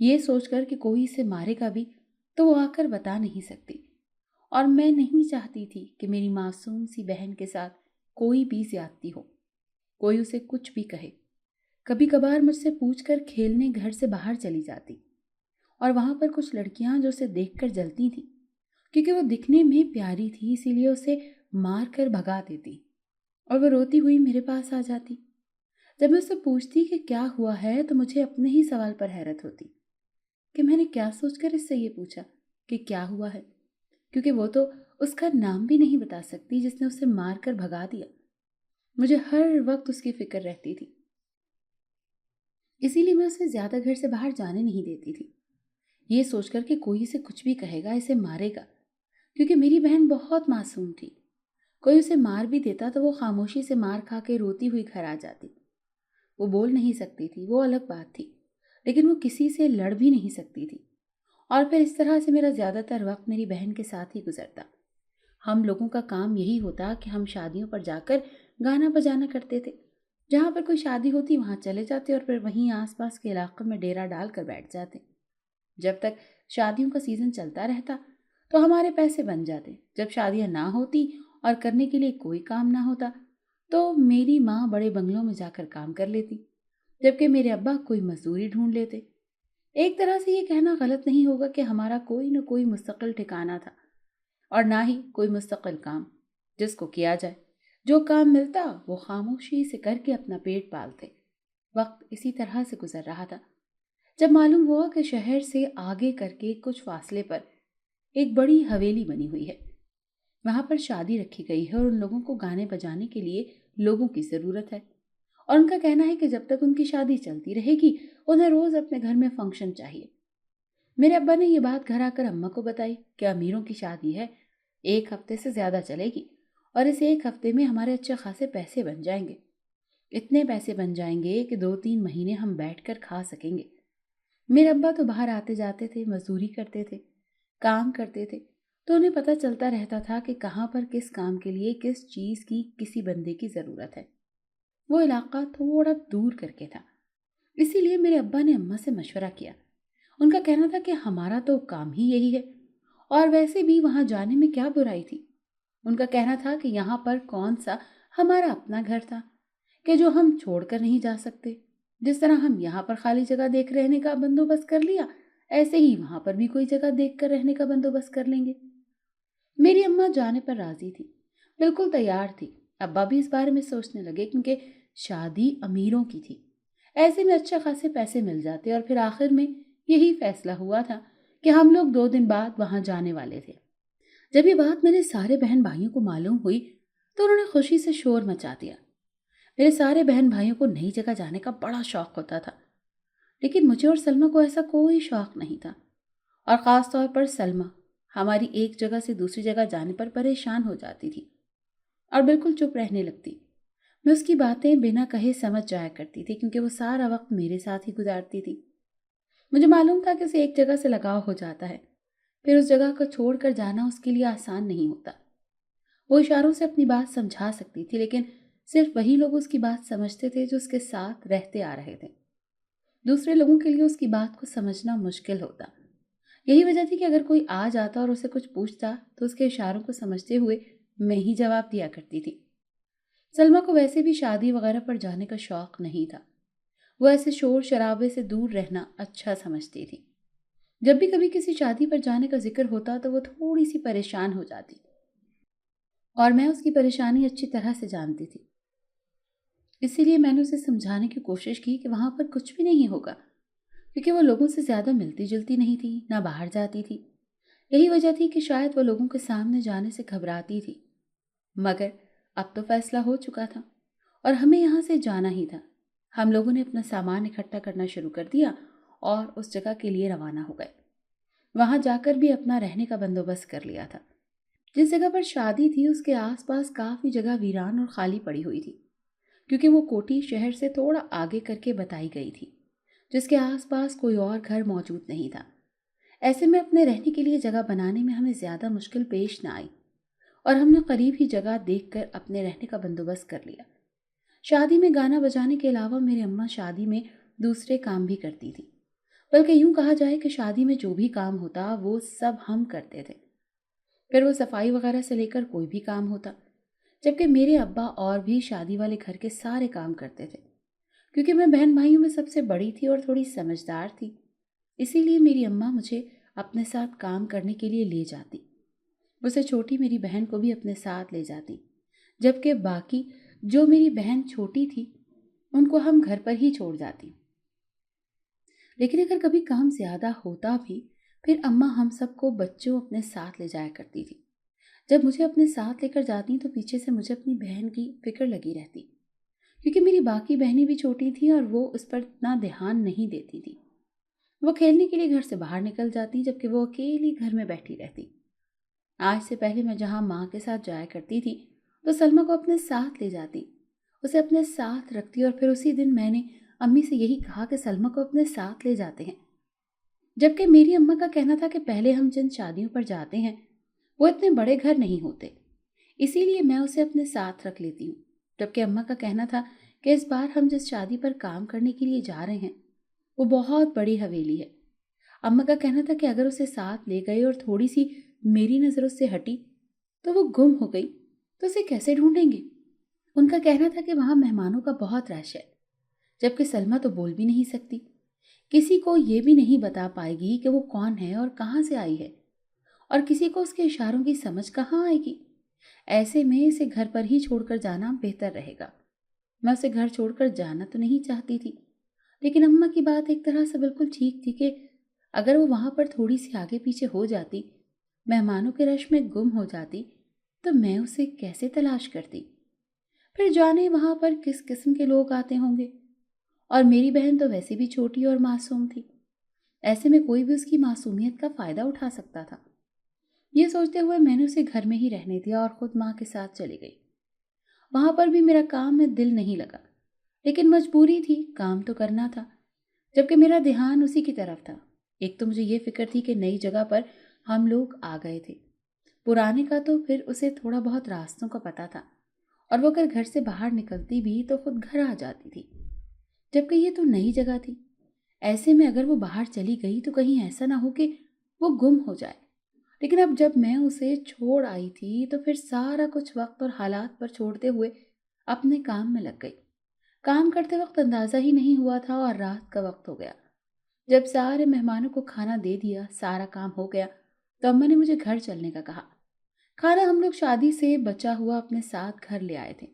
یہ سوچ کر کہ کوئی اسے مارے گا بھی تو وہ آ کر بتا نہیں سکتی، اور میں نہیں چاہتی تھی کہ میری معصوم سی بہن کے ساتھ کوئی بھی زیادتی ہو، کوئی اسے کچھ بھی کہے۔ کبھی کبھار مجھ سے پوچھ کر کھیلنے گھر سے باہر چلی جاتی، اور وہاں پر کچھ لڑکیاں جو اسے دیکھ کر جلتی تھیں کیونکہ وہ دکھنے میں پیاری تھی، اسی لیے اسے مار کر بھگا دیتی، اور وہ روتی ہوئی میرے پاس آ جاتی۔ جب میں اس سے پوچھتی کہ کیا ہوا ہے تو مجھے اپنے ہی سوال پر حیرت ہوتی کہ میں نے کیا سوچ کر اس سے یہ پوچھا کہ کیا ہوا ہے، کیونکہ وہ تو اس کا نام بھی نہیں بتا سکتی جس نے اسے مار کر بھگا دیا۔ مجھے ہر وقت اس کی فکر رہتی تھی، اسی لیے میں اسے زیادہ گھر سے باہر جانے نہیں دیتی تھی، یہ سوچ کر کہ کوئی اسے کچھ بھی کہے گا، اسے مارے گا، کیونکہ میری بہن بہت معصوم تھی۔ کوئی اسے مار بھی دیتا تو وہ خاموشی سے مار کھا کے روتی ہوئی گھر آ جاتی۔ وہ بول نہیں سکتی تھی، وہ الگ بات تھی، لیکن وہ کسی سے لڑ بھی نہیں سکتی تھی، اور پھر اس طرح سے میرا زیادہ تر وقت میری بہن کے ساتھ ہی گزرتا۔ ہم لوگوں کا کام یہی ہوتا کہ ہم شادیوں پر جا کر گانا بجانا کرتے تھے، جہاں پر کوئی شادی ہوتی وہاں چلے جاتے اور پھر وہیں آس پاس کے علاقے میں ڈیرا ڈال کر بیٹھ جاتے۔ جب تک شادیوں کا سیزن چلتا رہتا تو ہمارے پیسے بن جاتے، جب شادیاں نہ ہوتی اور کرنے کے لیے کوئی کام نہ ہوتا تو میری ماں بڑے بنگلوں میں جا کر کام کر لیتی، جبکہ میرے ابا کوئی مزدوری ڈھونڈ لیتے۔ ایک طرح سے یہ کہنا غلط نہیں ہوگا کہ ہمارا کوئی نہ کوئی مستقل ٹھکانہ تھا، اور نہ ہی کوئی مستقل کام جس کو کیا جائے۔ جو کام ملتا وہ خاموشی سے کر کے اپنا پیٹ پالتے۔ وقت اسی طرح سے گزر رہا تھا، جب معلوم ہوا کہ شہر سے آگے کر کے کچھ فاصلے پر ایک بڑی حویلی بنی ہوئی ہے، وہاں پر شادی رکھی گئی ہے اور ان لوگوں کو گانے بجانے کے لیے لوگوں کی ضرورت ہے، اور ان کا کہنا ہے کہ جب تک ان کی شادی چلتی رہے گی انہیں روز اپنے گھر میں فنکشن چاہیے۔ میرے ابا نے یہ بات گھر آ کر اماں کو بتائی کہ امیروں کی شادی ہے، 1 ہفتے سے زیادہ چلے گی، اور اس 1 ہفتے میں ہمارے اچھے خاصے پیسے بن جائیں گے، اتنے پیسے بن جائیں گے کہ 2-3 مہینے ہم بیٹھ کر کھا سکیں گے۔ میرے ابا تو باہر آتے جاتے تھے، مزدوری کرتے تھے، کام کرتے تھے، تو انہیں پتہ چلتا رہتا تھا کہ کہاں پر کس کام کے لیے کس چیز کی کسی بندے کی ضرورت ہے۔ وہ علاقہ تھوڑا دور کر کے تھا، اسی لیے میرے ابا نے اماں سے مشورہ کیا۔ ان کا کہنا تھا کہ ہمارا تو کام ہی یہی ہے، اور ویسے بھی وہاں جانے میں کیا برائی تھی۔ ان کا کہنا تھا کہ یہاں پر کون سا ہمارا اپنا گھر تھا کہ جو ہم چھوڑ کر نہیں جا سکتے۔ جس طرح ہم یہاں پر خالی جگہ دیکھ رہنے کا بندوبست کر لیا، ایسے ہی وہاں پر بھی کوئی جگہ دیکھ کر رہنے کا بندوبست کر لیں گے۔ میری اماں جانے پر راضی تھی، بالکل تیار تھی۔ ابا بھی اس بارے میں سوچنے لگے کیونکہ شادی امیروں کی تھی، ایسے میں اچھے خاصے پیسے مل جاتے، اور پھر آخر میں یہی فیصلہ ہوا تھا کہ ہم لوگ 2 دن بعد وہاں جانے والے تھے۔ جب یہ بات میرے سارے بہن بھائیوں کو معلوم ہوئی تو انہوں نے خوشی سے شور مچا دیا۔ میرے سارے بہن بھائیوں کو نئی جگہ جانے کا بڑا شوق ہوتا تھا، لیکن مجھے اور سلمہ کو ایسا کوئی شوق نہیں تھا، اور خاص طور پر سلمہ ہماری ایک جگہ سے دوسری جگہ جانے پر پریشان ہو جاتی تھی اور بالکل چپ رہنے لگتی۔ میں اس کی باتیں بنا کہے سمجھ جایا کرتی تھی کیونکہ وہ سارا وقت میرے ساتھ ہی گزارتی تھی۔ مجھے معلوم تھا کہ اسے ایک جگہ سے لگاؤ ہو جاتا ہے، پھر اس جگہ کو چھوڑ کر جانا اس کے لیے آسان نہیں ہوتا۔ وہ اشاروں سے اپنی بات سمجھا سکتی تھی، لیکن صرف وہی لوگ اس کی بات سمجھتے تھے جو اس کے ساتھ رہتے آ رہے تھے۔ دوسرے لوگوں کے لیے اس کی بات کو سمجھنا مشکل ہوتا۔ یہی وجہ تھی کہ اگر کوئی آ جاتا اور اسے کچھ پوچھتا تو اس کے اشاروں کو سمجھتے ہوئے میں ہی جواب دیا کرتی تھی۔ سلمہ کو ویسے بھی شادی وغیرہ پر جانے کا شوق نہیں تھا، وہ ایسے شور شرابے سے دور رہنا اچھا سمجھتی تھی۔ جب بھی کبھی کسی شادی پر جانے کا ذکر ہوتا تو وہ تھوڑی سی پریشان ہو جاتی، اور میں اس کی پریشانی اچھی طرح سے جانتی تھی۔ اسی لیے میں نے اسے سمجھانے کی کوشش کی کہ وہاں پر کچھ بھی نہیں ہوگا، کیونکہ وہ لوگوں سے زیادہ ملتی جلتی نہیں تھی، نہ باہر جاتی تھی۔ یہی وجہ تھی کہ شاید وہ لوگوں کے سامنے جانے سے گھبراتی تھی، مگر اب تو فیصلہ ہو چکا تھا اور ہمیں یہاں سے جانا ہی تھا۔ ہم لوگوں نے اپنا سامان اکٹھا کرنا شروع کر دیا اور اس جگہ کے لیے روانہ ہو گئے۔ وہاں جا کر بھی اپنا رہنے کا بندوبست کر لیا تھا۔ جس جگہ پر شادی تھی اس کے آس پاس کافی جگہ ویران اور خالی پڑی ہوئی تھی، کیونکہ وہ کوٹھی شہر سے تھوڑا آگے کر کے بتائی گئی تھی، جس کے آس پاس کوئی اور گھر موجود نہیں تھا۔ ایسے میں اپنے رہنے کے لیے جگہ بنانے میں ہمیں زیادہ مشکل پیش نہ آئی، اور ہم نے قریب ہی جگہ دیکھ کر اپنے رہنے کا بندوبست کر لیا۔ شادی میں گانا بجانے کے علاوہ میری اماں شادی میں دوسرے کام بھی کرتی تھی، بلکہ یوں کہا جائے کہ شادی میں جو بھی کام ہوتا وہ سب ہم کرتے تھے، پھر وہ صفائی وغیرہ سے لے کر کوئی بھی کام ہوتا، جبکہ میرے ابا اور بھی شادی والے گھر کے سارے کام کرتے تھے۔ کیونکہ میں بہن بھائیوں میں سب سے بڑی تھی اور تھوڑی سمجھدار تھی، اسی لیے میری اماں مجھے اپنے ساتھ کام کرنے کے لیے لے جاتی، اسے چھوٹی میری بہن کو بھی اپنے ساتھ لے جاتی، جبکہ باقی جو میری بہن چھوٹی تھی ان کو ہم گھر پر ہی چھوڑ جاتی۔ لیکن اگر کبھی کام زیادہ ہوتا بھی، پھر اماں ہم سب کو بچوں اپنے ساتھ لے جایا کرتی تھی۔ جب مجھے اپنے ساتھ لے کر جاتی تو پیچھے سے مجھے اپنی بہن کی فکر لگی رہتی، کیونکہ میری باقی بہنیں بھی چھوٹی تھیں اور وہ اس پر اتنا دھیان نہیں دیتی تھی۔ وہ کھیلنے کے لیے گھر سے باہر نکل جاتی، جبکہ وہ اکیلی گھر میں بیٹھی رہتی۔ آج سے پہلے میں جہاں ماں کے ساتھ جایا کرتی تھی تو سلمیٰ کو اپنے ساتھ لے جاتی، اسے اپنے ساتھ رکھتی، اور پھر اسی دن میں نے امی سے یہی کہا کہ سلمیٰ کو اپنے ساتھ لے جاتے ہیں، جبکہ میری اماں کا کہنا تھا کہ پہلے ہم جن شادیوں پر جاتے ہیں وہ اتنے بڑے گھر نہیں ہوتے، اسی لیے میں اسے اپنے ساتھ رکھ لیتی ہوں، جبکہ اماں کا کہنا تھا کہ اس بار ہم جس شادی پر کام کرنے کے لیے جا رہے ہیں وہ بہت بڑی حویلی ہے۔ اماں کا کہنا تھا کہ اگر اسے ساتھ لے گئے اور تھوڑی سی میری نظر اس سے ہٹی تو وہ گم ہو گئی تو اسے کیسے ڈھونڈیں گے؟ ان کا کہنا تھا کہ وہاں مہمانوں کا بہت رش ہے، جبکہ سلمیٰ تو بول بھی نہیں سکتی، کسی کو یہ بھی نہیں بتا پائے گی کہ وہ کون ہے اور کہاں سے آئی ہے، اور کسی کو اس کے اشاروں کی سمجھ کہاں آئے گی۔ ایسے میں اسے گھر پر ہی چھوڑ کر جانا بہتر رہے گا۔ میں اسے گھر چھوڑ کر جانا تو نہیں چاہتی تھی، لیکن اماں کی بات ایک طرح سے بالکل ٹھیک تھی کہ اگر وہ وہاں پر تھوڑی سی آگے پیچھے ہو جاتی، مہمانوں کے رش میں گم ہو جاتی، تو میں اسے کیسے تلاش کرتی؟ پھر جانے وہاں پر کس قسم کے لوگ آتے ہوں گے، اور میری بہن تو ویسے بھی چھوٹی اور معصوم تھی، ایسے میں کوئی بھی اس کی معصومیت کا فائدہ اٹھا سکتا تھا۔ یہ سوچتے ہوئے میں نے اسے گھر میں ہی رہنے دیا اور خود ماں کے ساتھ چلی گئی۔ وہاں پر بھی میرا کام میں دل نہیں لگا، لیکن مجبوری تھی، کام تو کرنا تھا، جبکہ میرا دھیان اسی کی طرف تھا۔ ایک تو مجھے یہ فکر تھی کہ نئی جگہ پر ہم لوگ آ گئے تھے، پرانے کا تو پھر اسے تھوڑا بہت راستوں کا پتہ تھا، اور وہ اگر گھر سے باہر نکلتی بھی تو خود گھر آ جاتی تھی، جبکہ یہ تو نئی جگہ تھی۔ ایسے میں اگر وہ باہر چلی گئی تو کہیں ایسا نہ ہو کہ وہ گم ہو جائے۔ لیکن اب جب میں اسے چھوڑ آئی تھی تو پھر سارا کچھ وقت اور حالات پر چھوڑتے ہوئے اپنے کام میں لگ گئی۔ کام کرتے وقت اندازہ ہی نہیں ہوا تھا اور رات کا وقت ہو گیا۔ جب سارے مہمانوں کو کھانا دے دیا، سارا کام ہو گیا، تو اماں نے مجھے گھر چلنے کا کہا۔ کھانا ہم لوگ شادی سے بچا ہوا اپنے ساتھ گھر لے آئے تھے۔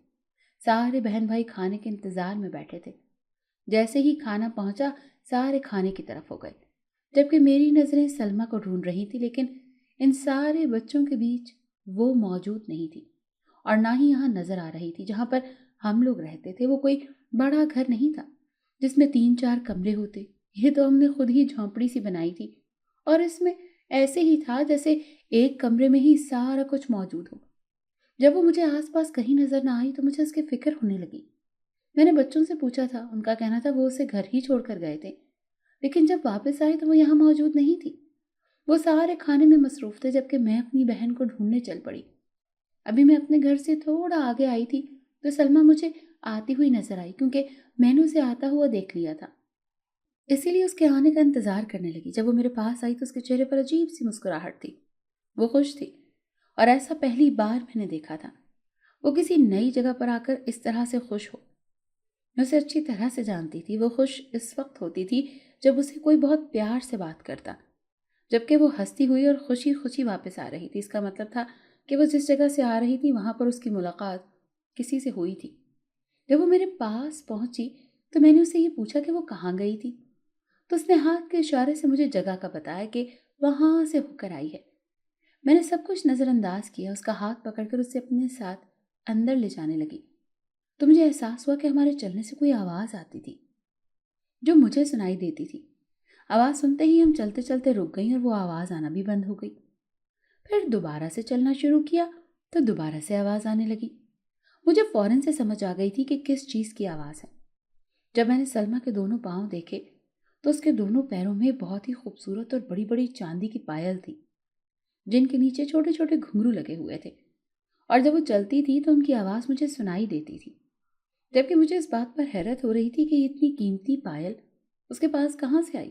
سارے بہن بھائی کھانے کے انتظار میں بیٹھے تھے۔ جیسے ہی کھانا پہنچا سارے کھانے کی طرف ہو گئے، جبکہ میری نظریں سلمیٰ کو ڈھونڈ رہی تھی، لیکن ان سارے بچوں کے بیچ وہ موجود نہیں تھی، اور نہ ہی یہاں نظر آ رہی تھی جہاں پر ہم لوگ رہتے تھے۔ وہ کوئی بڑا گھر نہیں تھا جس میں 3-4 کمرے ہوتے، یہ تو ہم نے خود ہی جھونپڑی سی بنائی تھی، اور اس میں ایسے ہی تھا جیسے ایک کمرے میں ہی سارا کچھ موجود ہو۔ جب وہ مجھے آس پاس کہیں نظر نہ آئی تو مجھے اس کی فکر ہونے لگی۔ میں نے بچوں سے پوچھا تھا، ان کا کہنا تھا وہ اسے گھر ہی چھوڑ کر گئے تھے، لیکن جب واپس آئے تو وہ یہاں موجود نہیں تھی۔ وہ سارے کھانے میں مصروف تھے، جبکہ میں اپنی بہن کو ڈھونڈنے چل پڑی۔ ابھی میں اپنے گھر سے تھوڑا آگے آئی تھی تو سلمیٰ مجھے آتی ہوئی نظر آئی، کیونکہ میں نے اسے آتا ہوا دیکھ لیا تھا، اسی لیے اس کے آنے کا انتظار کرنے لگی۔ جب وہ میرے پاس آئی تو اس کے چہرے پر عجیب سی مسکراہٹ تھی، وہ خوش تھی، اور ایسا پہلی بار میں نے دیکھا تھا۔ وہ کسی نئی جگہ پر آ کر اس طرح سے خوش ہو۔ میں اسے اچھی طرح سے جانتی تھی، وہ خوش اس وقت ہوتی تھی جب اسے کوئی بہت پیار سے بات کرتا، جبکہ وہ ہنستی ہوئی اور خوشی خوشی واپس آ رہی تھی۔ اس کا مطلب تھا کہ وہ جس جگہ سے آ رہی تھی وہاں پر اس کی ملاقات کسی سے ہوئی تھی۔ جب وہ میرے پاس پہنچی تو میں نے اسے یہ پوچھا کہ وہ کہاں گئی تھی، تو اس نے ہاتھ کے اشارے سے مجھے جگہ کا بتایا کہ وہاں سے ہو کر آئی ہے۔ میں نے سب کچھ نظر انداز کیا، اس کا ہاتھ پکڑ کر اسے اپنے ساتھ اندر لے جانے لگی، تو مجھے احساس ہوا کہ ہمارے چلنے سے کوئی آواز آتی تھی جو مجھے سنائی دیتی تھی۔ آواز سنتے ہی ہم چلتے چلتے رک گئیں اور وہ آواز آنا بھی بند ہو گئی۔ پھر دوبارہ سے چلنا شروع کیا تو دوبارہ سے آواز آنے لگی۔ مجھے فوراً سے سمجھ آ گئی تھی کہ کس چیز کی آواز ہے۔ جب میں نے سلمیٰ کے دونوں پاؤں دیکھے تو اس کے دونوں پیروں میں بہت ہی خوبصورت اور بڑی بڑی چاندی کی پائل تھی، جن کے نیچے چھوٹے چھوٹے گھنگرو لگے ہوئے تھے، اور جب وہ چلتی تھی تو ان کی آواز مجھے سنائی دیتی تھی، جبکہ مجھے اس بات پر حیرت ہو رہی تھی کہ یہ اتنی قیمتی پائل اس کے پاس کہاں سے آئی۔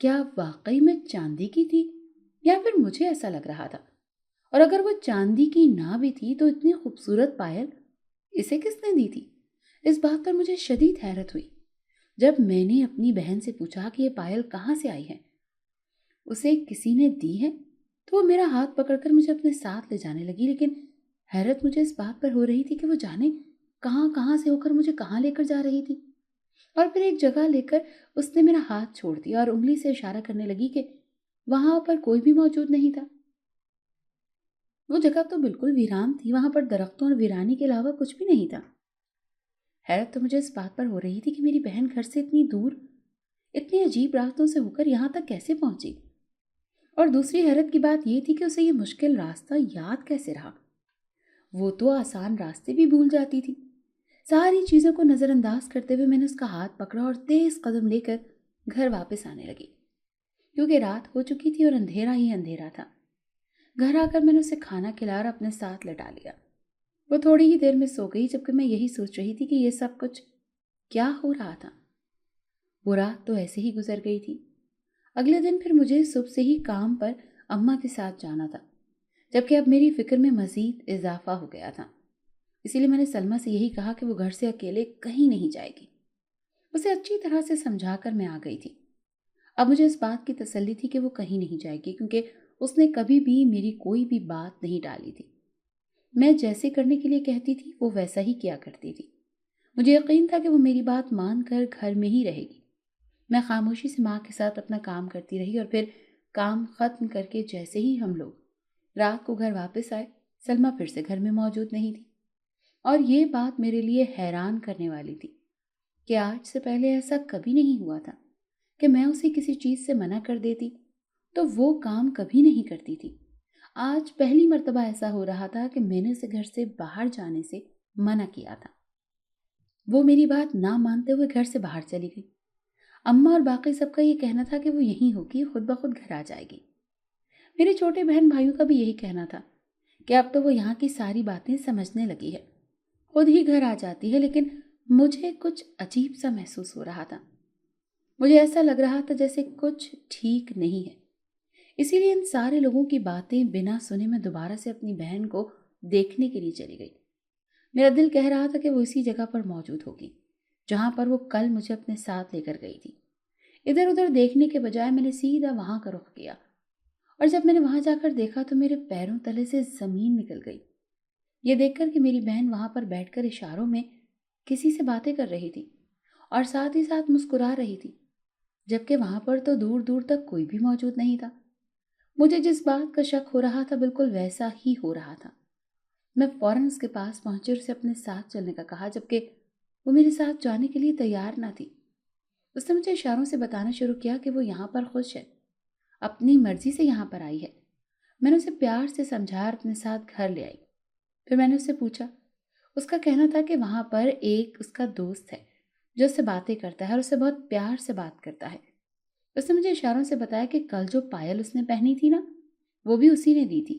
کیا واقعی میں چاندی کی تھی یا پھر مجھے ایسا لگ رہا تھا، اور اگر وہ چاندی کی نہ بھی تھی تو اتنی خوبصورت پائل اسے کس نے دی تھی؟ اس بات پر مجھے شدید حیرت ہوئی جب میں نے اپنی بہن سے پوچھا کہ یہ پائل کہاں سے آئی ہے۔ اسے کسی نے دی ہے تو وہ میرا ہاتھ پکڑ کر مجھے اپنے ساتھ لے جانے لگی، لیکن حیرت مجھے اس بات پر ہو رہی تھی کہ وہ جانے کہاں کہاں سے ہو کر مجھے کہاں لے کر جا رہی تھی۔ اور پھر ایک جگہ لے کر اس نے میرا ہاتھ چھوڑ دیا اور انگلی سے اشارہ کرنے لگی کہ وہاں پر کوئی بھی موجود نہیں تھا۔ وہ جگہ تو بالکل ویران تھی، وہاں پر درختوں اور ویرانی کے علاوہ کچھ بھی نہیں تھا۔ حیرت تو مجھے اس بات پر ہو رہی تھی کہ میری بہن گھر سے اتنی دور، اتنی عجیب راستوں سے ہو کر یہاں تک کیسے پہنچی، اور دوسری حیرت کی بات یہ تھی کہ اسے یہ مشکل راستہ یاد کیسے رہا۔ وہ تو آسان راستے بھی بھول جاتی تھی۔ ساری چیزوں کو نظر انداز کرتے ہوئے میں نے اس کا ہاتھ پکڑا اور تیز قدم لے کر گھر واپس آنے لگی، کیونکہ رات ہو چکی تھی اور اندھیرا ہی اندھیرا تھا۔ گھر آ کر میں نے اسے کھانا کھلا اور اپنے ساتھ لٹا لیا۔ وہ تھوڑی ہی دیر میں سو گئی، جبکہ میں یہی سوچ رہی تھی کہ یہ سب کچھ کیا ہو رہا تھا۔ وہ رات تو ایسے ہی گزر گئی تھی۔ اگلے دن پھر مجھے صبح سے ہی کام پر اماں کے ساتھ جانا تھا، جبکہ اب میری فکر میں مزید اضافہ ہو گیا تھا۔ اسی لیے میں نے سلمیٰ سے یہی کہا کہ وہ گھر سے اکیلے کہیں نہیں جائے گی۔ اسے اچھی طرح سے سمجھا کر میں آ گئی تھی۔ اب مجھے اس بات کی تسلی تھی کہ وہ کہیں نہیں جائے گی، کیونکہ اس نے کبھی بھی میری کوئی بھی بات نہیں ٹالی تھی۔ میں جیسے کرنے کے لیے کہتی تھی وہ ویسا ہی کیا کرتی تھی۔ مجھے یقین تھا کہ وہ میری بات مان کر گھر میں ہی رہے گی۔ میں خاموشی سے ماں کے ساتھ اپنا کام کرتی رہی، اور پھر کام ختم کر کے جیسے ہی ہم لوگ رات کو گھر واپس آئے، سلمیٰ پھر سے گھر میں موجود نہیں تھی۔ اور یہ بات میرے لیے حیران کرنے والی تھی کہ آج سے پہلے ایسا کبھی نہیں ہوا تھا کہ میں اسے کسی چیز سے منع کر دیتی تو وہ کام کبھی نہیں کرتی تھی۔ آج پہلی مرتبہ ایسا ہو رہا تھا کہ میں نے اسے گھر سے باہر جانے سے منع کیا تھا۔ وہ میری بات نہ مانتے ہوئے گھر سے باہر چلی گئی۔ اماں اور باقی سب کا یہ کہنا تھا کہ وہ یہیں ہوگی، خود بخود گھر آ جائے گی۔ میرے چھوٹے بہن بھائیوں کا بھی یہی کہنا تھا کہ اب تو وہ یہاں کی ساری باتیں سمجھنے لگی ہے، خود ہی گھر آ جاتی ہے، لیکن مجھے کچھ عجیب سا محسوس ہو رہا تھا۔ مجھے ایسا لگ رہا تھا جیسے کچھ ٹھیک نہیں ہے۔ اسی لیے ان سارے لوگوں کی باتیں بنا سنے میں دوبارہ سے اپنی بہن کو دیکھنے کے لیے چلی گئی۔ میرا دل کہہ رہا تھا کہ وہ اسی جگہ پر موجود ہوگی جہاں پر وہ کل مجھے اپنے ساتھ لے کر گئی تھی۔ ادھر ادھر دیکھنے کے بجائے میں نے سیدھا وہاں کا رخ کیا، اور جب میں نے وہاں جا کر دیکھا تو میرے پیروں تلے سے زمین نکل گئی، یہ دیکھ کر کہ میری بہن وہاں پر بیٹھ کر اشاروں میں کسی سے باتیں کر رہی تھی اور ساتھ ہی ساتھ مسکرا رہی تھی، جبکہ وہاں پر تو دور دور تک کوئی بھی موجود نہیں تھا۔ مجھے جس بات کا شک ہو رہا تھا بالکل ویسا ہی ہو رہا تھا۔ میں فوراً اس کے پاس پہنچی اور اسے اپنے ساتھ چلنے کا کہا، جبکہ وہ میرے ساتھ جانے کے لیے تیار نہ تھی۔ اس نے مجھے اشاروں سے بتانا شروع کیا کہ وہ یہاں پر خوش ہے، اپنی مرضی سے یہاں پر آئی ہے۔ میں نے اسے پیار سے سمجھا اور اپنے ساتھ گھر لے آئی۔ پھر میں نے اس سے پوچھا، اس کا کہنا تھا کہ وہاں پر ایک اس کا دوست ہے جو اس سے باتیں کرتا ہے اور اسے بہت پیار سے بات کرتا ہے۔ اس نے مجھے اشاروں سے بتایا کہ کل جو پائل اس نے پہنی تھی نا، وہ بھی اسی نے دی تھی۔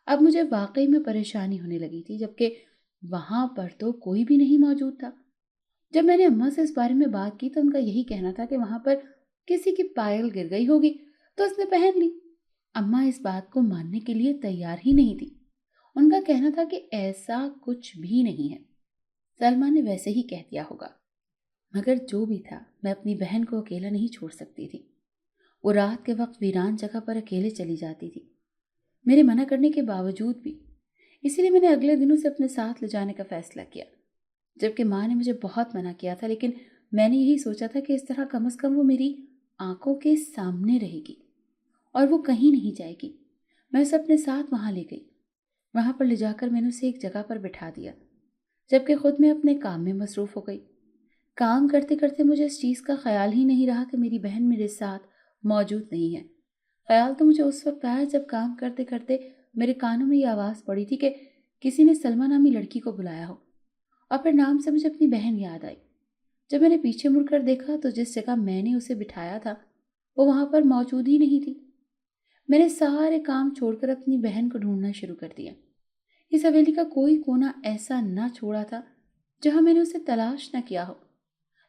اب مجھے واقعی میں پریشانی ہونے لگی تھی، جبکہ وہاں پر تو کوئی بھی نہیں موجود تھا۔ جب میں نے اماں سے اس بارے میں بات کی تو ان کا یہی کہنا تھا کہ وہاں پر کسی کی پائل گر گئی ہوگی تو اس نے پہن لی۔ اماں اس بات کو ماننے کے لیے تیار ہی نہیں تھی۔ ان کا کہنا تھا کہ ایسا کچھ بھی نہیں ہے، سلمیٰ نے ویسے ہی کہہ دیا ہوگا۔ مگر جو بھی تھا، میں اپنی بہن کو اکیلا نہیں چھوڑ سکتی تھی۔ وہ رات کے وقت ویران جگہ پر اکیلے چلی جاتی تھی، میرے منع کرنے کے باوجود بھی۔ اسی لیے میں نے اگلے دنوں سے اپنے ساتھ لے جانے کا فیصلہ کیا، جبکہ ماں نے مجھے بہت منع کیا تھا، لیکن میں نے یہی سوچا تھا کہ اس طرح کم از کم وہ میری آنکھوں کے سامنے رہے گی اور وہ کہیں نہیں جائے گی۔ میں اسے اپنے ساتھ وہاں لے گئی۔ وہاں پر لے جا کر میں نے اسے ایک جگہ پر بٹھا دیا، جبکہ خود میں اپنے کام میں مصروف ہو گئی۔ کام کرتے کرتے مجھے اس چیز کا خیال ہی نہیں رہا کہ میری بہن میرے ساتھ موجود نہیں ہے۔ خیال تو مجھے اس وقت آیا جب کام کرتے کرتے میرے کانوں میں یہ آواز پڑی تھی کہ کسی نے سلمیٰ نامی لڑکی کو بلایا ہو، اور پھر نام سے مجھے اپنی بہن یاد آئی۔ جب میں نے پیچھے مڑ کر دیکھا تو جس جگہ میں نے اسے بٹھایا تھا وہ وہاں پر موجود ہی نہیں تھی۔ میں نے سارے کام چھوڑ کر اپنی بہن کو ڈھونڈنا شروع کر دیا۔ اس حویلی کا کوئی کونا ایسا نہ چھوڑا تھا جہاں میں نے اسے تلاش نہ کیا ہو۔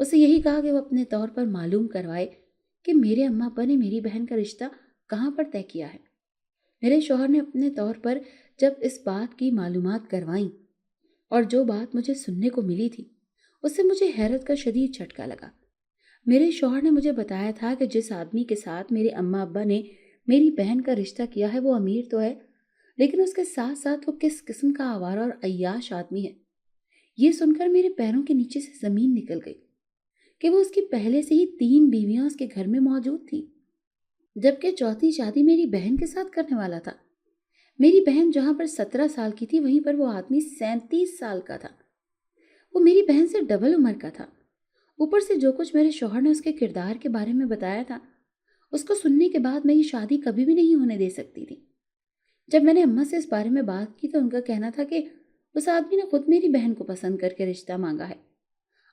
اسے یہی کہا کہ وہ اپنے طور پر معلوم کروائے کہ میرے اماں ابا نے میری بہن کا رشتہ کہاں پر طے کیا ہے۔ میرے شوہر نے اپنے طور پر جب اس بات کی معلومات کروائیں اور جو بات مجھے سننے کو ملی تھی اس سے مجھے حیرت کا شدید جھٹکا لگا۔ میرے شوہر نے مجھے بتایا تھا کہ جس آدمی کے ساتھ میرے اماں ابا نے میری بہن کا رشتہ کیا ہے وہ امیر تو ہے، لیکن اس کے ساتھ ساتھ وہ کس قسم کا آوارہ اور عیاش آدمی ہے۔ یہ سن کر میرے پیروں کے نیچے سے زمین نکل گئی کہ وہ اس کی پہلے سے ہی 3 بیویاں اس کے گھر میں موجود تھیں، جبکہ چوتھی شادی میری بہن کے ساتھ کرنے والا تھا۔ میری بہن جہاں پر 17 سال کی تھی وہیں پر وہ آدمی 37 سال کا تھا۔ وہ میری بہن سے ڈبل عمر کا تھا۔ اوپر سے جو کچھ میرے شوہر نے اس کے کردار کے بارے میں بتایا تھا اس کو سننے کے بعد میں یہ شادی کبھی بھی نہیں ہونے دے سکتی تھی۔ جب میں نے اماں سے اس بارے میں بات کی تو ان کا کہنا تھا کہ اس آدمی نے خود میری بہن کو پسند کر کے رشتہ مانگا ہے۔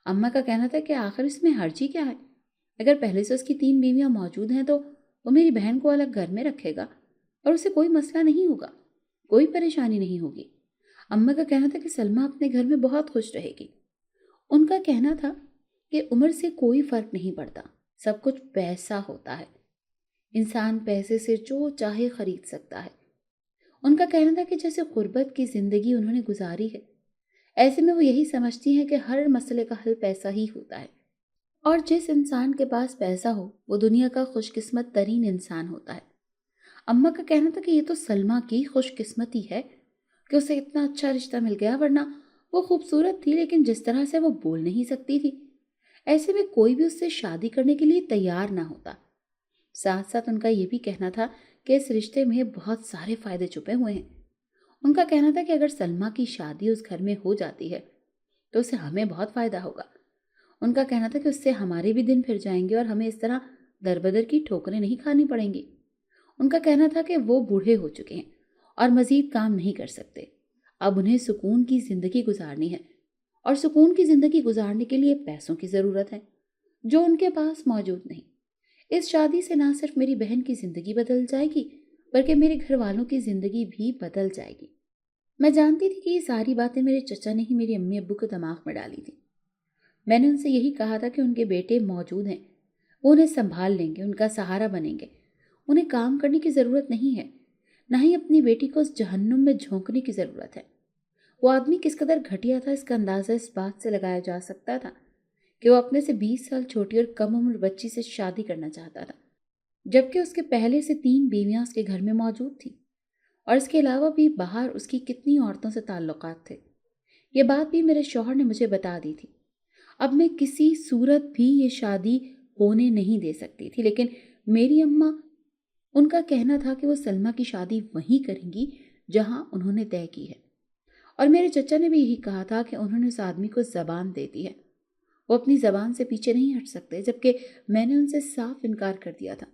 اماں کا کہنا تھا کہ آخر اس میں حرج ہی کیا ہے؟ اگر پہلے سے اس کی 3 بیویاں موجود ہیں تو وہ میری بہن کو الگ گھر میں رکھے گا اور اسے کوئی مسئلہ نہیں ہوگا، کوئی پریشانی نہیں ہوگی۔ اماں کا کہنا تھا کہ سلمہ اپنے گھر میں بہت خوش رہے گی۔ ان کا کہنا تھا کہ عمر سے کوئی فرق نہیں پڑتا، سب کچھ پیسہ ہوتا ہے، انسان پیسے سے جو چاہے خرید سکتا ہے۔ ان کا کہنا تھا کہ جیسے غربت کی زندگی انہوں نے گزاری ہے، ایسے میں وہ یہی سمجھتی ہیں کہ ہر مسئلے کا حل پیسہ ہی ہوتا ہے، اور جس انسان کے پاس پیسہ ہو وہ دنیا کا خوش قسمت ترین انسان ہوتا ہے۔ اماں کا کہنا تھا کہ یہ تو سلمہ کی خوش قسمتی ہے کہ اسے اتنا اچھا رشتہ مل گیا، ورنہ وہ خوبصورت تھی لیکن جس طرح سے وہ بول نہیں سکتی تھی، ایسے میں کوئی بھی اس سے شادی کرنے کے لیے تیار نہ ہوتا۔ ساتھ ساتھ ان کا یہ بھی کہنا تھا کہ اس رشتے میں بہت سارے فائدے چھپے ہوئے ہیں۔ ان کا کہنا تھا کہ اگر سلمہ کی شادی اس گھر میں ہو جاتی ہے تو اسے ہمیں بہت فائدہ ہوگا۔ ان کا کہنا تھا کہ اس سے ہمارے بھی دن پھر جائیں گے اور ہمیں اس طرح در بدر کی ٹھوکریں نہیں کھانی پڑیں گی۔ ان کا کہنا تھا کہ وہ بوڑھے ہو چکے ہیں اور مزید کام نہیں کر سکتے، اب انہیں سکون کی زندگی گزارنی ہے، اور سکون کی زندگی گزارنے کے لیے پیسوں کی ضرورت ہے جو ان کے پاس موجود نہیں۔ اس شادی سے نہ صرف میری بہن کی زندگی بدل جائے گی بلکہ میرے گھر والوں کی زندگی بھی بدل جائے گی۔ میں جانتی تھی کہ یہ ساری باتیں میرے چچا نے ہی میری امی ابو کے دماغ میں ڈالی تھی۔ میں نے ان سے یہی کہا تھا کہ ان کے بیٹے موجود ہیں، وہ انہیں سنبھال لیں گے، ان کا سہارا بنیں گے، انہیں کام کرنے کی ضرورت نہیں ہے، نہ ہی اپنی بیٹی کو اس جہنم میں جھونکنے کی ضرورت ہے۔ وہ آدمی کس قدر گھٹیا تھا اس کا اندازہ اس بات سے لگایا جا سکتا تھا کہ وہ اپنے سے 20 سال چھوٹی اور کم عمر بچی سے شادی کرنا چاہتا تھا، جبکہ اس کے پہلے سے 3 بیویاں اس کے گھر میں موجود تھیں، اور اس کے علاوہ بھی باہر اس کی کتنی عورتوں سے تعلقات تھے۔ یہ بات بھی میرے شوہر نے مجھے بتا دی تھی۔ اب میں کسی صورت بھی یہ شادی ہونے نہیں دے سکتی تھی، لیکن میری اماں، ان کا کہنا تھا کہ وہ سلمہ کی شادی وہیں کریں گی جہاں انہوں نے طے کی ہے، اور میرے چچا نے بھی یہی کہا تھا کہ انہوں نے اس آدمی کو زبان دے دی ہے، وہ اپنی زبان سے پیچھے نہیں ہٹ سکتے، جبکہ میں نے ان سے صاف انکار کر دیا تھا۔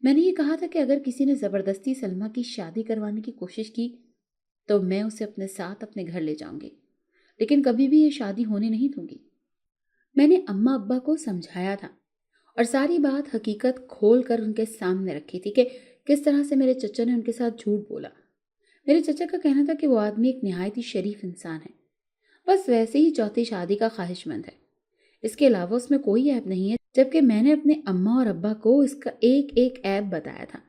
میں نے یہ کہا تھا کہ اگر کسی نے زبردستی سلمہ کی شادی کروانے کی کوشش کی تو میں اسے اپنے ساتھ اپنے گھر لے جاؤں گی، لیکن کبھی بھی یہ شادی ہونے نہیں دوں گی۔ میں نے اماں ابا کو سمجھایا تھا اور ساری بات حقیقت کھول کر ان کے سامنے رکھی تھی کہ کس طرح سے میرے چچا نے ان کے ساتھ جھوٹ بولا۔ میرے چچا کا کہنا تھا کہ وہ آدمی ایک نہایت ہی شریف انسان ہے، بس ویسے ہی چوتھی شادی کا خواہش مند ہے، اس کے علاوہ اس میں کوئی عیب نہیں ہے، جبکہ میں نے اپنے اماں اور ابا کو اس کا ایک ایک عیب بتایا تھا۔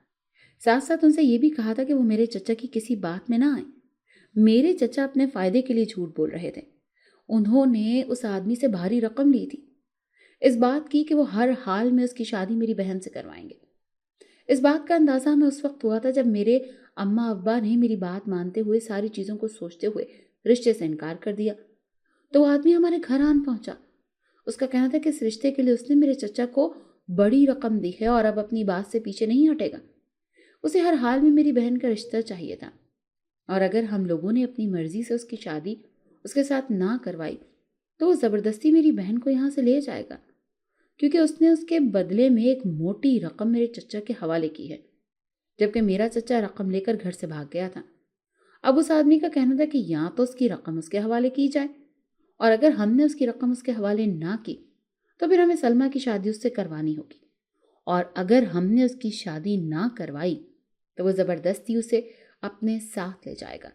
ساتھ ساتھ ان سے یہ بھی کہا تھا کہ وہ میرے چچا کی کسی بات میں نہ آئیں۔ میرے چچا اپنے فائدے کے لیے جھوٹ بول رہے تھے، انہوں نے اس آدمی سے بھاری رقم لی تھی، اس بات کی کہ وہ ہر حال میں اس کی شادی میری بہن سے کروائیں گے۔ اس بات کا اندازہ ہمیں اس وقت ہوا تھا جب میرے اماں ابا نے میری بات مانتے ہوئے، ساری چیزوں کو سوچتے ہوئے رشتے سے انکار کر دیا، تو وہ آدمی ہمارے گھر آن پہنچا۔ اس کا کہنا تھا کہ اس رشتے کے لیے اس نے میرے چچا کو بڑی رقم دی ہے اور اب اپنی بات سے پیچھے نہیں ہٹے گا، اسے ہر حال میں میری بہن کا رشتہ چاہیے تھا، اور اگر ہم لوگوں نے اپنی مرضی سے اس کی شادی اس کے ساتھ نہ کروائی تو وہ زبردستی میری بہن کو یہاں سے لے جائے گا، کیونکہ اس نے اس کے بدلے میں ایک موٹی رقم میرے چچا کے حوالے کی ہے، جبکہ میرا چچا رقم لے کر گھر سے بھاگ گیا تھا۔ اب اس آدمی کا کہنا تھا کہ یا تو اس کی رقم اس کے حوالے کی جائے، اور اگر ہم نے اس کی رقم اس کے حوالے نہ کی تو پھر ہمیں سلمہ کی شادی اس سے کروانی ہوگی، اور اگر ہم نے اس کی شادی نہ کروائی تو وہ زبردستی اسے اپنے ساتھ لے جائے گا۔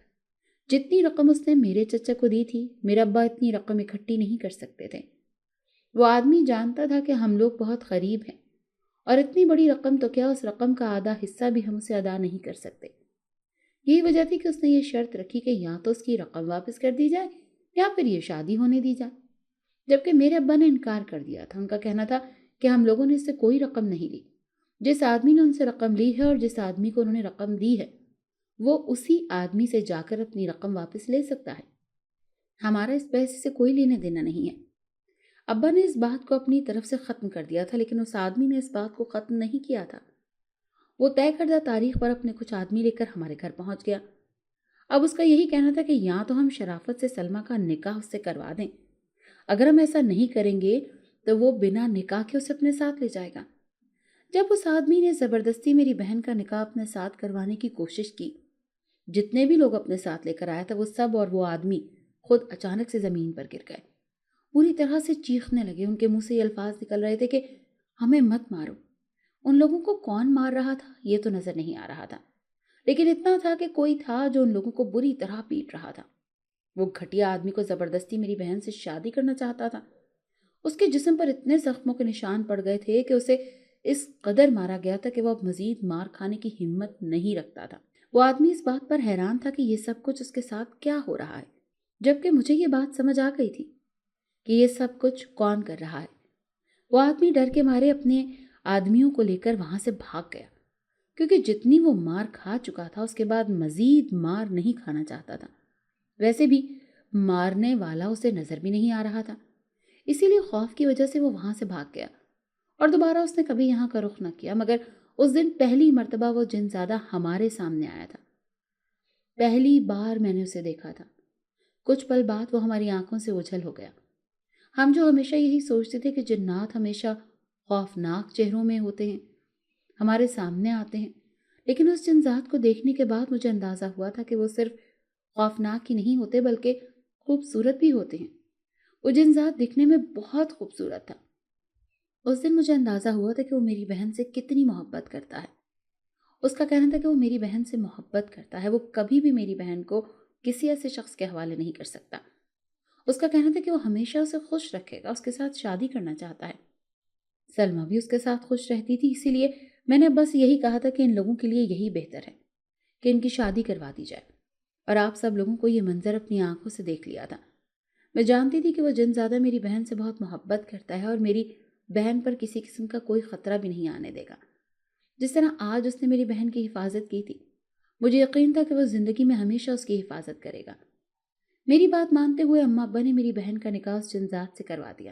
جتنی رقم اس نے میرے چچا کو دی تھی، میرا ابا اتنی رقم اکٹھی نہیں کر سکتے تھے۔ وہ آدمی جانتا تھا کہ ہم لوگ بہت غریب ہیں اور اتنی بڑی رقم تو کیا، اس رقم کا آدھا حصہ بھی ہم اسے ادا نہیں کر سکتے۔ یہی وجہ تھی کہ اس نے یہ شرط رکھی کہ یا تو اس کی رقم واپس کر دی جائے یا پھر یہ شادی ہونے دی جائے، جبکہ میرے ابا نے انکار کر دیا تھا۔ ان کا کہنا تھا کہ ہم لوگوں نے اس سے کوئی رقم نہیں لی، جس آدمی نے ان سے رقم لی ہے اور جس آدمی کو انہوں نے رقم دی ہے وہ اسی آدمی سے جا کر اپنی رقم واپس لے سکتا ہے، ہمارا اس پیسے سے کوئی لینا دینا نہیں ہے۔ ابا نے اس بات کو اپنی طرف سے ختم کر دیا تھا، لیکن اس آدمی نے اس بات کو ختم نہیں کیا تھا۔ وہ طے کردہ تاریخ پر اپنے کچھ آدمی لے کر ہمارے گھر پہنچ گیا۔ اب اس کا یہی کہنا تھا کہ یا تو ہم شرافت سے سلمہ کا نکاح اس سے کروا دیں، اگر ہم ایسا نہیں کریں گے تو وہ بنا نکاح کے اسے اپنے ساتھ لے جائے گا۔ جب اس آدمی نے زبردستی میری بہن کا نکاح اپنے ساتھ کروانے کی کوشش کی، جتنے بھی لوگ اپنے ساتھ لے کر آیا تھا وہ سب اور وہ آدمی خود اچانک سے زمین پر گر گئے، پوری طرح سے چیخنے لگے۔ ان کے منہ سے یہ الفاظ نکل رہے تھے کہ ہمیں مت مارو۔ ان لوگوں کو کون مار رہا تھا یہ تو نظر نہیں آ رہا تھا، لیکن اتنا تھا کہ کوئی تھا جو ان لوگوں کو بری طرح پیٹ رہا تھا۔ وہ گھٹیا آدمی کو زبردستی میری بہن سے شادی کرنا چاہتا تھا۔ اس کے جسم پر اتنے زخموں کے نشان پڑ گئے تھے کہ اسے اس قدر مارا گیا تھا کہ وہ اب مزید مار کھانے کی ہمت نہیں رکھتا تھا۔ وہ آدمی اس بات پر حیران تھا کہ یہ سب کچھ اس کے ساتھ کیا ہو رہا ہے، جبکہ مجھے یہ بات سمجھ آ گئی تھی کہ یہ سب کچھ کون کر رہا ہے۔ وہ آدمی ڈر کے مارے اپنے آدمیوں کو لے کر وہاں سے بھاگ گیا، کیونکہ جتنی وہ مار کھا چکا تھا اس کے بعد مزید مار نہیں کھانا چاہتا تھا۔ ویسے بھی مارنے والا اسے نظر بھی نہیں آ رہا تھا، اسی لیے خوف کی وجہ سے وہ وہاں سے بھاگ گیا اور دوبارہ اس نے کبھی یہاں کا رخ نہ کیا۔ مگر اس دن پہلی مرتبہ وہ جن زیادہ ہمارے سامنے آیا تھا، پہلی بار میں نے اسے دیکھا تھا۔ کچھ پل بعد وہ ہماری آنکھوں سے اوجھل ہو گیا۔ ہم جو ہمیشہ یہی سوچتے تھے کہ جنات ہمیشہ خوفناک چہروں میں ہوتے ہیں، ہمارے سامنے آتے ہیں، لیکن اس جن ذات کو دیکھنے کے بعد مجھے اندازہ ہوا تھا کہ وہ صرف خوفناک ہی نہیں ہوتے بلکہ خوبصورت بھی ہوتے ہیں۔ وہ جن ذات دکھنے میں بہت خوبصورت تھا۔ اس دن مجھے اندازہ ہوا تھا کہ وہ میری بہن سے کتنی محبت کرتا ہے۔ اس کا کہنا تھا کہ وہ میری بہن سے محبت کرتا ہے، وہ کبھی بھی میری بہن کو کسی ایسے شخص کے حوالے نہیں کر سکتا۔ اس کا کہنا تھا کہ وہ ہمیشہ اسے خوش رکھے گا، اس کے ساتھ شادی کرنا چاہتا ہے۔ سلمہ بھی اس کے ساتھ خوش رہتی تھی، اسی لیے میں نے بس یہی کہا تھا کہ ان لوگوں کے لیے یہی بہتر ہے کہ ان کی شادی کروا دی جائے، اور آپ سب لوگوں کو یہ منظر اپنی آنکھوں سے دیکھ لیا تھا۔ میں جانتی تھی کہ وہ جن زیادہ میری بہن سے بہت محبت کرتا ہے اور میری بہن پر کسی قسم کا کوئی خطرہ بھی نہیں آنے دے گا، جس طرح آج اس نے میری بہن کی حفاظت کی تھی۔ مجھے یقین تھا کہ وہ زندگی میں ہمیشہ اس کی حفاظت کرے گا۔ میری بات مانتے ہوئے اماں ابا نے میری بہن کا نکاح اس جن ذات سے کروا دیا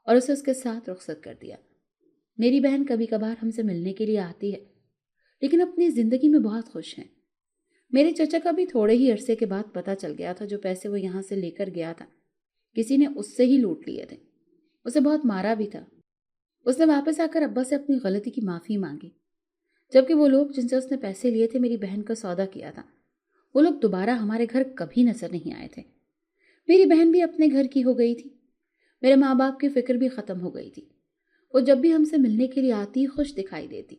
اور اسے اس کے ساتھ رخصت کر دیا۔ میری بہن کبھی کبھار ہم سے ملنے کے لیے آتی ہے، لیکن اپنی زندگی میں بہت خوش ہیں۔ میرے چچا کا بھی تھوڑے ہی عرصے کے بعد پتہ چل گیا تھا جو پیسے وہ یہاں سے لے کر گیا تھا کسی نے اس سے ہی لوٹ لیے تھے۔ اسے بہت مارا بھی تھا۔ اس نے واپس آ کر ابا سے اپنی غلطی کی معافی مانگی، جبکہ وہ لوگ جن سے اس نے پیسے لیے تھے میری بہن کا سودا کیا تھا، وہ لوگ دوبارہ ہمارے گھر کبھی نظر نہیں آئے تھے۔ میری بہن بھی اپنے گھر کی ہو گئی تھی، میرے ماں باپ کی فکر بھی ختم ہو گئی تھی۔ وہ جب بھی ہم سے ملنے کے لیے آتی خوش دکھائی دیتی،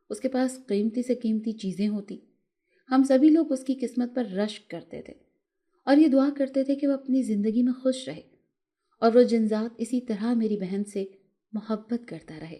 اس کے پاس قیمتی سے قیمتی چیزیں ہوتی۔ ہم سبھی لوگ اس کی قسمت پر رشک کرتے تھے اور یہ دعا کرتے تھے کہ وہ اپنی زندگی میں خوش رہے اور وہ جن ذات اسی طرح میری بہن سے محبت کرتا رہے۔